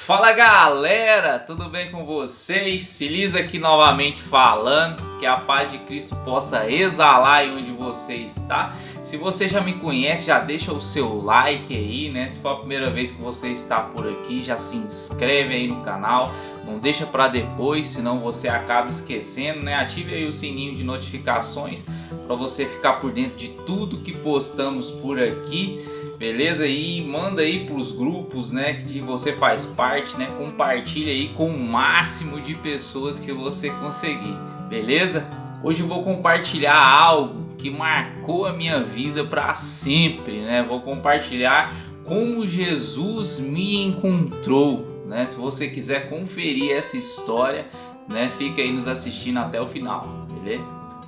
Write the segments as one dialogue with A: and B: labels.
A: Fala galera, tudo bem com vocês? Feliz aqui novamente falando, que a paz de Cristo possa exalar aí onde você está. Se você já me conhece, já deixa o seu like aí, né? Se for a primeira vez que você está por aqui, já se inscreve aí no canal. Não deixa para depois, senão você acaba esquecendo, né? Ative aí o sininho de notificações para você ficar por dentro de tudo que postamos por aqui. Beleza? E manda aí para os grupos, né, que você faz parte, né? Compartilha aí com o máximo de pessoas que você conseguir, beleza? Hoje eu vou compartilhar algo que marcou a minha vida para sempre, né? Vou compartilhar como Jesus me encontrou, né? Se você quiser conferir essa história, né, fica aí nos assistindo até o final, beleza?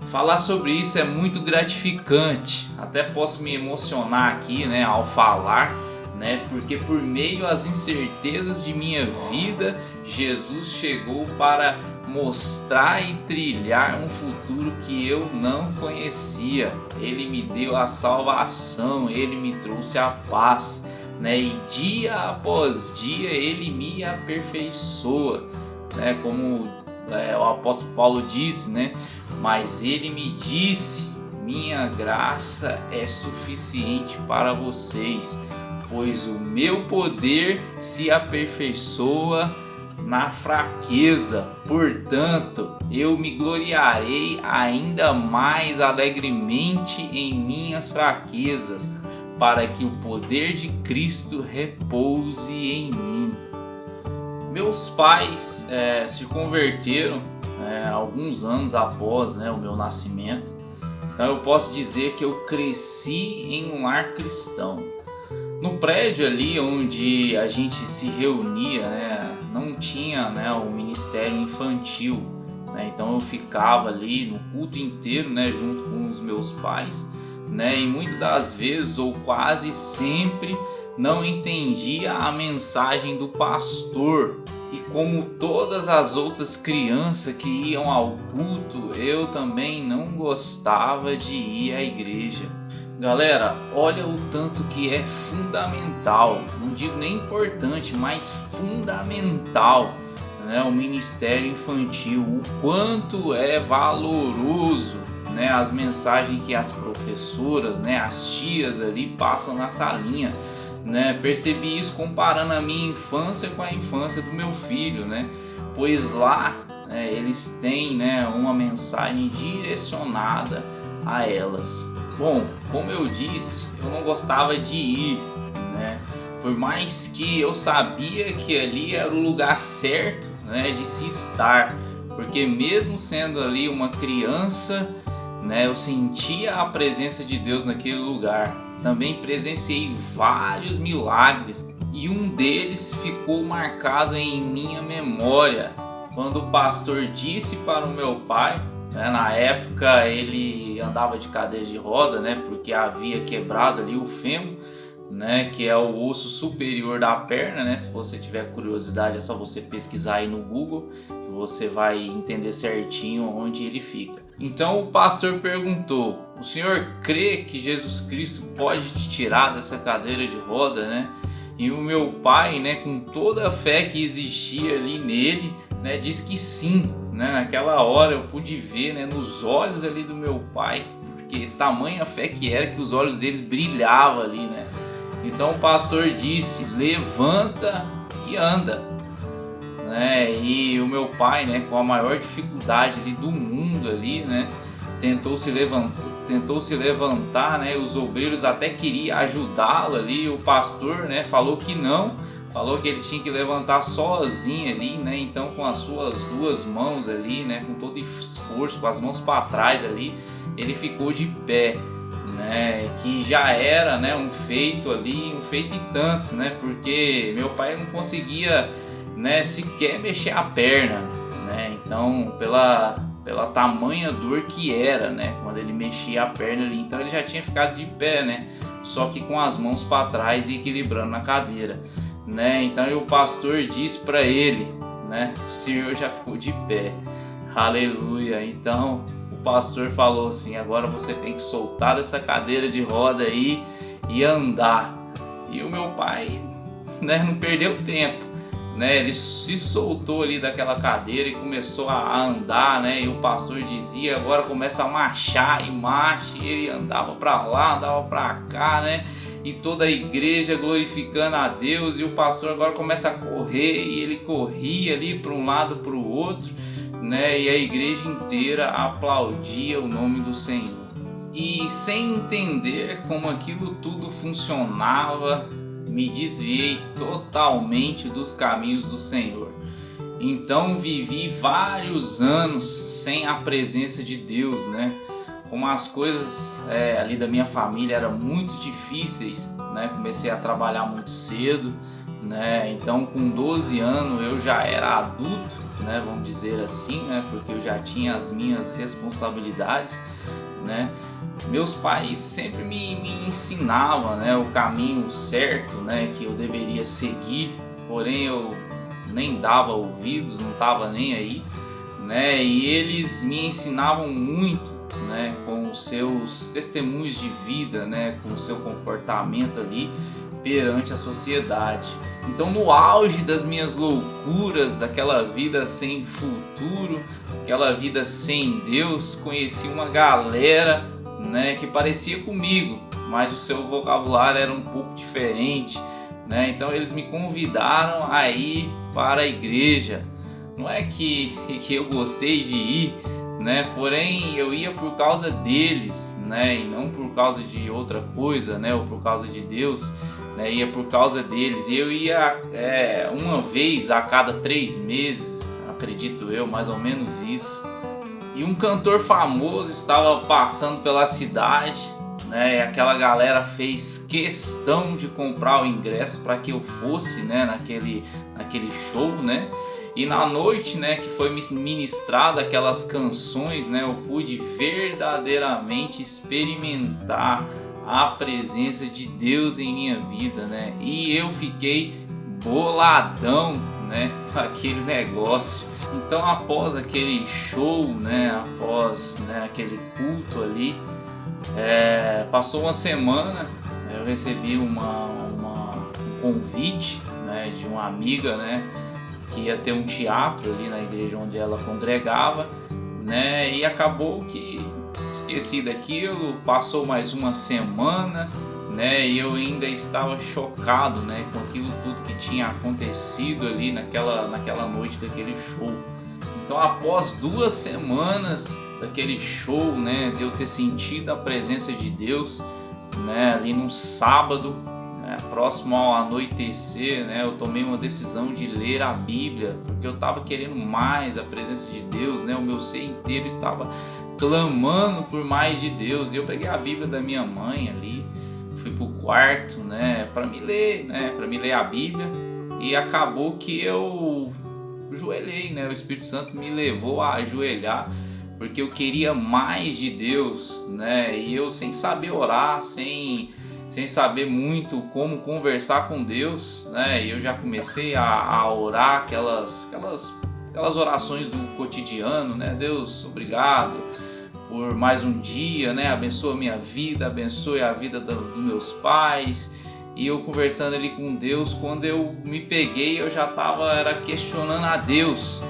A: Falar sobre isso é muito gratificante, até posso me emocionar aqui, né, ao falar, né, porque por meio às incertezas de minha vida, Jesus chegou para mostrar e trilhar um futuro que eu não conhecia. Ele me deu a salvação, ele me trouxe a paz, né, e dia após dia ele me aperfeiçoa, né, como o apóstolo Paulo disse, né? Mas ele me disse: minha graça é suficiente para vocês, pois o meu poder se aperfeiçoa na fraqueza. Portanto, eu me gloriarei ainda mais alegremente em minhas fraquezas, para que o poder de Cristo repouse em mim. Meus pais se converteram alguns anos após, né, o meu nascimento. Então eu posso dizer que eu cresci em um lar cristão. No prédio ali onde a gente se reunia, né, não tinha, né, o ministério infantil, né, então eu ficava ali no culto inteiro, né, junto com os meus pais, né, e muitas das vezes ou quase sempre não entendia a mensagem do pastor. E como todas as outras crianças que iam ao culto, eu também não gostava de ir à igreja. Galera, olha o tanto que é fundamental, não digo nem importante, mas fundamental, né, o ministério infantil, o quanto é valoroso, né, as mensagens que as professoras, né, as tias ali passam na salinha. Né, percebi isso comparando a minha infância com a infância do meu filho, né, pois lá, né, eles têm, né, uma mensagem direcionada a elas. Bom, como eu disse, eu não gostava de ir, né, por mais que eu sabia que ali era o lugar certo, né, de se estar, porque mesmo sendo ali uma criança, né, eu sentia a presença de Deus naquele lugar. Também presenciei vários milagres e um deles ficou marcado em minha memória, quando o pastor disse para o meu pai, né, na época ele andava de cadeira de roda, né, porque havia quebrado ali o fêmur, né, que é o osso superior da perna, né, se você tiver curiosidade é só você pesquisar aí no Google, que você vai entender certinho onde ele fica. Então o pastor perguntou: o senhor crê que Jesus Cristo pode te tirar dessa cadeira de roda, né? E o meu pai, né, com toda a fé que existia ali nele, né, disse que sim, né? Naquela hora eu pude ver, né, nos olhos ali do meu pai, porque tamanha fé que era que os olhos dele brilhavam ali, né? Então o pastor disse: levanta e anda, né? E o meu pai, né, com a maior dificuldade ali do mundo ali, né, tentou se levantar, né? Os obreiros até queriam ajudá-lo ali, o pastor, né, falou que não, falou que ele tinha que levantar sozinho ali, né? Então com as suas duas mãos ali, né, com todo esforço, com as mãos para trás ali, ele ficou de pé, né, que já era, né, um feito ali, um feito e tanto, né, porque meu pai não conseguia, né, sequer mexer a perna, né, então pela tamanha dor que era, né, quando ele mexia a perna ali, então ele já tinha ficado de pé, né, só que com as mãos para trás e equilibrando na cadeira, né, então o pastor disse para ele, né, o senhor já ficou de pé, aleluia. Então o pastor falou assim: agora você tem que soltar dessa cadeira de roda aí e andar. E o meu pai, né, não perdeu tempo, né, ele se soltou ali daquela cadeira e começou a andar, né, e o pastor dizia, agora começa a marchar, e marcha, e ele andava para lá, andava para cá, né, e toda a igreja glorificando a Deus, e o pastor agora começa a correr, e ele corria ali para um lado, para o outro, né, e a igreja inteira aplaudia o nome do Senhor. E sem entender como aquilo tudo funcionava, me desviei totalmente dos caminhos do Senhor. Então vivi vários anos sem a presença de Deus, né? Como as coisas ali da minha família eram muito difíceis, né? Comecei a trabalhar muito cedo, né? Então com 12 anos eu já era adulto, né? Vamos dizer assim, né? Porque eu já tinha as minhas responsabilidades, né? Meus pais sempre me ensinavam, né, o caminho certo, né, que eu deveria seguir, porém eu nem dava ouvidos, não estava nem aí, né, e eles me ensinavam muito, né, com os seus testemunhos de vida, né, com o seu comportamento ali perante a sociedade. Então, no auge das minhas loucuras, daquela vida sem futuro, aquela vida sem Deus, conheci uma galera, né, que parecia comigo, mas o seu vocabulário era um pouco diferente, né? Então eles me convidaram a ir para a igreja. Não é que eu gostei de ir, né? Porém eu ia por causa deles, né? E não por causa de outra coisa, né? Ou por causa de Deus, né? Ia por causa deles. E eu ia uma vez a cada 3 meses, acredito eu, mais ou menos isso. E um cantor famoso estava passando pela cidade, né? E aquela galera fez questão de comprar o ingresso para que eu fosse, né? naquele show, né? E na noite, né, que foi ministrada aquelas canções, né? Eu pude verdadeiramente experimentar a presença de Deus em minha vida, né? E eu fiquei boladão, né, com aquele negócio. Então após aquele show, né, após, né, aquele culto ali, passou uma semana, eu recebi um convite, né, de uma amiga, né, que ia ter um teatro ali na igreja onde ela congregava, né, e acabou que esqueci daquilo. Passou mais uma semana, né, e eu ainda estava chocado, né, com aquilo tudo que tinha acontecido ali naquela noite daquele show. Então após 2 semanas daquele show, né, de eu ter sentido a presença de Deus, né, ali num sábado, né, próximo ao anoitecer, né, eu tomei uma decisão de ler a Bíblia, porque eu estava querendo mais a presença de Deus, né, o meu ser inteiro estava clamando por mais de Deus. E eu peguei a Bíblia da minha mãe ali, fui pro quarto, né, para me ler a Bíblia, e acabou que eu ajoelhei, né, o Espírito Santo me levou a ajoelhar, porque eu queria mais de Deus, né, e eu sem saber orar, sem saber muito como conversar com Deus, né, e eu já comecei a orar aquelas orações do cotidiano, né, Deus, obrigado por mais um dia, né? Abençoa a minha vida, abençoe a vida dos meus pais. E eu conversando ali com Deus, quando eu me peguei, eu já estava questionando a Deus,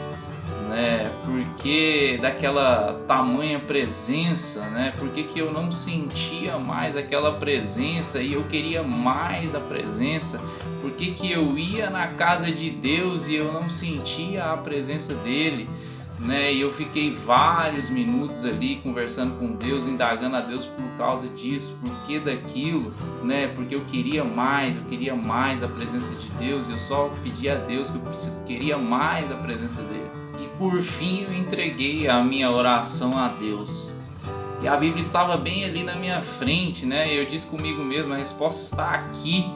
A: né? Porque daquela tamanha presença, né? Por que eu não sentia mais aquela presença e eu queria mais da presença? Por que eu ia na casa de Deus e eu não sentia a presença dele? Né? E eu fiquei vários minutos ali conversando com Deus, indagando a Deus por causa disso, por que daquilo, né? Porque eu queria mais a presença de Deus. Eu só pedi a Deus que eu queria mais a presença dele. E por fim eu entreguei a minha oração a Deus. E a Bíblia estava bem ali na minha frente, né? Eu disse comigo mesmo, a resposta está aqui,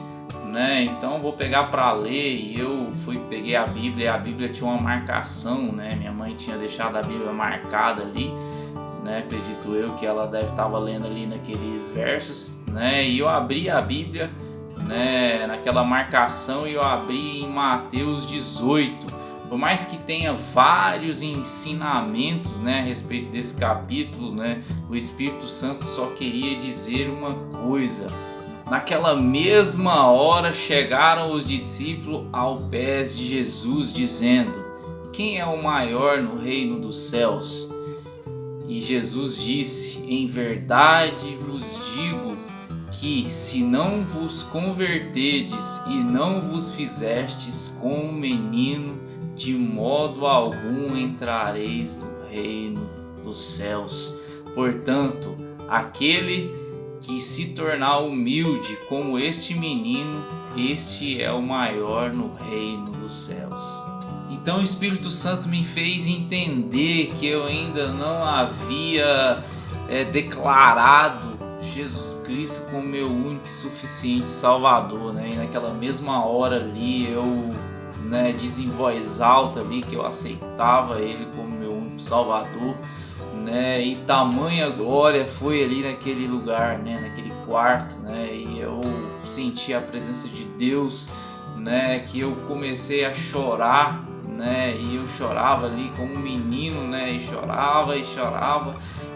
A: né? Então vou pegar para ler. E eu peguei a Bíblia, e a Bíblia tinha uma marcação, né? Minha mãe tinha deixado a Bíblia marcada ali, né? Acredito eu que ela deve estar lendo ali naqueles versos, né? E eu abri a Bíblia, né, naquela marcação, e eu abri em Mateus 18. Por mais que tenha vários ensinamentos, né, a respeito desse capítulo, né, o Espírito Santo só queria dizer uma coisa: Naquela mesma hora chegaram os discípulos ao pé de Jesus, dizendo: quem é o maior no reino dos céus? E Jesus disse: em verdade vos digo que, se não vos converterdes e não vos fizestes como um menino, de modo algum entrareis no reino dos céus. Portanto, aquele que se tornar humilde como este menino, este é o maior no reino dos céus. Então o Espírito Santo me fez entender que eu ainda não havia declarado Jesus Cristo como meu único e suficiente Salvador, né? E naquela mesma hora ali eu, disse em voz alta ali que eu aceitava Ele como meu único Salvador, né? E tamanha glória foi ali naquele lugar, né? Naquele quarto, né? E eu senti a presença de Deus, né? Que eu comecei a chorar, né? E eu chorava ali como um menino, né? E chorava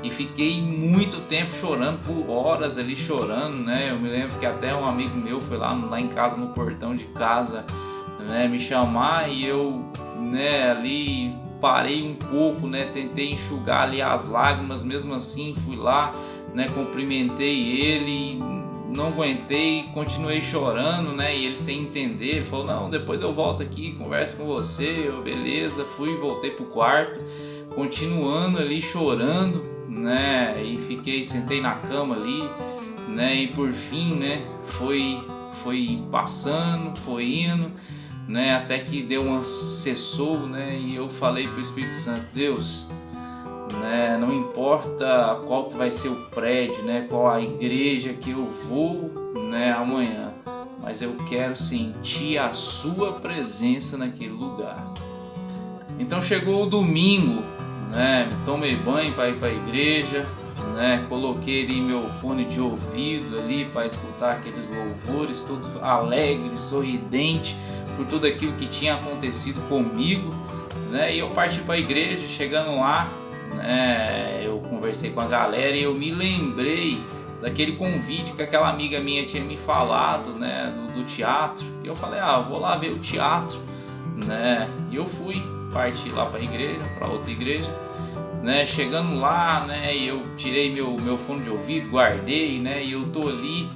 A: e fiquei muito tempo chorando, por horas ali chorando, né? Eu me lembro que até um amigo meu foi lá em casa, no portão de casa, né, me chamar, e eu, ali parei um pouco, né? Tentei enxugar ali as lágrimas, mesmo assim fui lá, né? Cumprimentei ele, não aguentei, continuei chorando, né? E ele, sem entender, ele falou: não, depois eu volto aqui, converso com você. Eu, beleza, fui, voltei pro quarto, continuando ali chorando, né? E sentei na cama ali, né? E por fim, né? Foi passando, foi indo, né? Até que deu uma cessou, né? E eu falei pro Espírito Santo: Deus, né? Não importa qual que vai ser o prédio, né? Qual a igreja que eu vou, né? Amanhã, mas eu quero sentir a sua presença naquele lugar. Então chegou o domingo, né? Tomei banho para ir para a igreja, né? Coloquei ali meu fone de ouvido ali para escutar aqueles louvores, todos alegres, sorridente por tudo aquilo que tinha acontecido comigo, né? E eu parti para a igreja. Chegando lá, né? Eu conversei com a galera e eu me lembrei daquele convite que aquela amiga minha tinha me falado, né? Do teatro. E eu falei: vou lá ver o teatro, né? E eu parti lá para a igreja, para outra igreja, né? Chegando lá, né? E eu tirei meu fone de ouvido, guardei, né? E eu tô ali,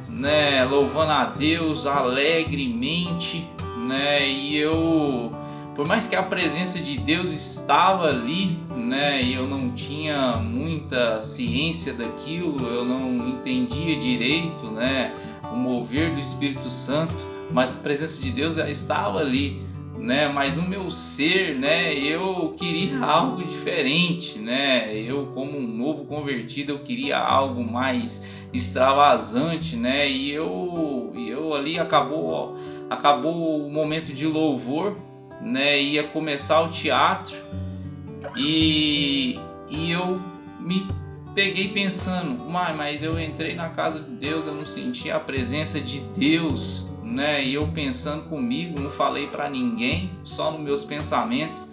A: né? Louvando a Deus alegremente, né? E eu, por mais que a presença de Deus estava ali, né? E eu não tinha muita ciência daquilo, eu não entendia direito, né? O mover do Espírito Santo, mas a presença de Deus já estava ali, né? Mas no meu ser, né? Eu queria algo diferente, né? Eu, como um novo convertido, eu queria algo mais extravasante, né? E eu ali acabou o momento de louvor, né? Ia começar o teatro e eu me peguei pensando: mas eu entrei na casa de Deus, eu não senti a presença de Deus, né? E eu pensando comigo, não falei para ninguém, só nos meus pensamentos,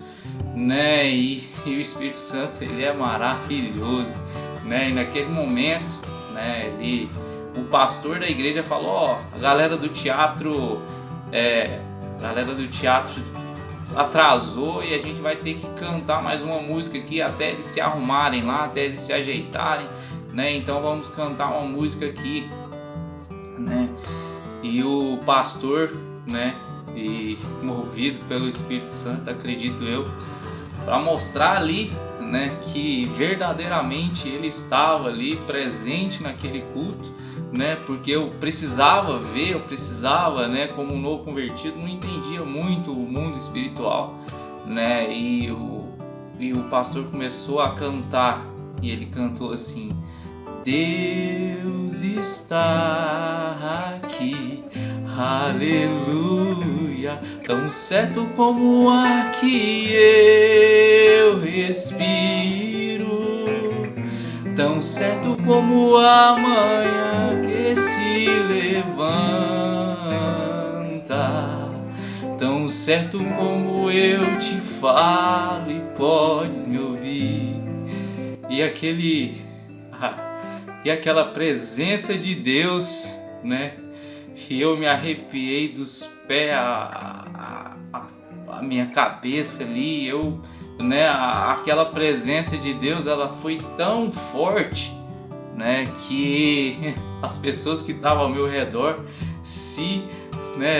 A: né? E o Espírito Santo, ele é maravilhoso, né? E naquele momento, né? O pastor da igreja falou: a galera do teatro atrasou e a gente vai ter que cantar mais uma música aqui até eles se arrumarem lá, até eles se ajeitarem, né? Então vamos cantar uma música aqui, né? E o pastor, né? E movido pelo Espírito Santo, acredito eu, para mostrar ali, né? Que verdadeiramente ele estava ali presente naquele culto, né? Porque eu precisava ver, né? Como um novo convertido, não entendia muito o mundo espiritual, né? E o pastor começou a cantar e ele cantou assim: Deus está aqui, aleluia, tão certo como o ar que eu respiro, tão certo como a manhã que se levanta, tão certo como eu te falo e podes me ouvir. E aquela presença de Deus, né? E eu me arrepiei dos pés a minha cabeça ali, né? Aquela presença de Deus, ela foi tão forte, né? Que as pessoas que estavam ao meu redor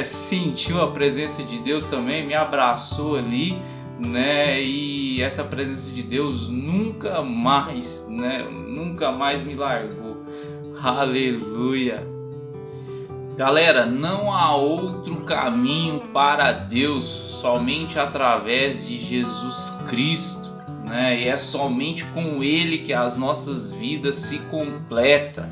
A: sentiu a presença de Deus também, me abraçou ali, né? E essa presença de Deus nunca mais me largou. Aleluia. Galera, não há outro caminho para Deus, somente através de Jesus Cristo, né? E é somente com Ele que as nossas vidas se completam.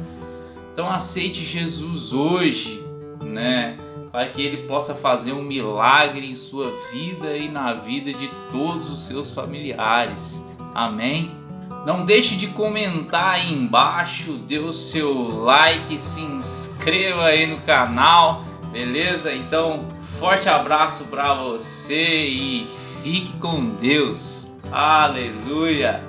A: Então aceite Jesus hoje, né? Para que Ele possa fazer um milagre em sua vida e na vida de todos os seus familiares. Amém? Não deixe de comentar aí embaixo, dê o seu like, se inscreva aí no canal, beleza? Então, forte abraço para você e fique com Deus. Aleluia!